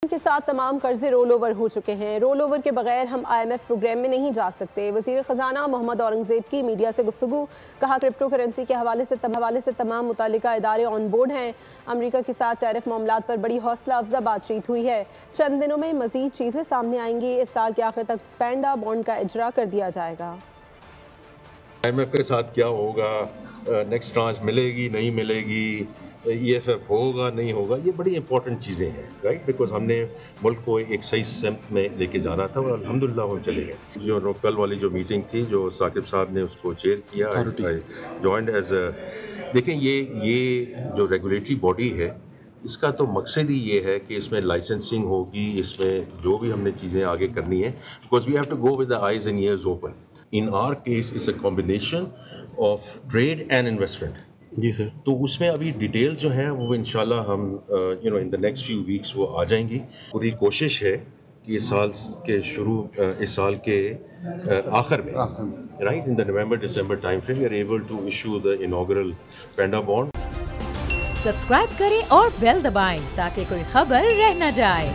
کے ساتھ تمام قرضے رول اوور ہو چکے ہیں۔ رول اوور کے بغیر ہم IMF پروگرام میں نہیں جا سکتے۔ وزیر خزانہ محمد اورنگزیب کی میڈیا سے گفتگو، کہا کرپٹو کرنسی کے حوالے سے تمام متعلقہ ادارے آن بورڈ ہیں۔ امریکہ کے ساتھ ٹیرف معاملات پر بڑی حوصلہ افزا بات چیت ہوئی ہے۔ چند دنوں میں مزید چیزیں سامنے آئیں گی۔ اس سال کے آخر تک پینڈا بانڈ کا اجرا کر دیا جائے گا۔ IMF کے ساتھ کیا ہوگا، نیکسٹ ٹرانچ ملے گی نہیں ملے گی، EFF ہوگا نہیں ہوگا، یہ بڑی امپورٹنٹ چیزیں ہیں، رائٹ، بیکاز ہم نے ملک کو ایک صحیح سمت میں لے کے جانا تھا اور الحمدللہ ہم چلے گئے۔ جو کل والی جو میٹنگ تھی، جو ثاقب صاحب نے اس کو چیئر کیا، جوائنڈ ایز دیکھیں یہ جو ریگولیٹری باڈی ہے، اس کا تو مقصد ہی یہ ہے کہ اس میں لائسنسنگ ہوگی، اس میں جو بھی ہم نے چیزیں آگے کرنی ہیں، because we have to go with the eyes and ears open. In our case is a combination of trade and investment. جی سر، تو اس میں ابھی ڈیٹیلز جو ہیں وہ انشاءاللہ ہم ان دا نیکسٹ فیو ویکس وہ آ جائیں گی۔ پوری کوشش ہے کہ اس سال کے آخر میں، right, in the November December time frame, we are able to issue the inaugural panda bond. Subscribe کریں اور بیل دبائیں تاکہ کوئی خبر رہ نہ جائے۔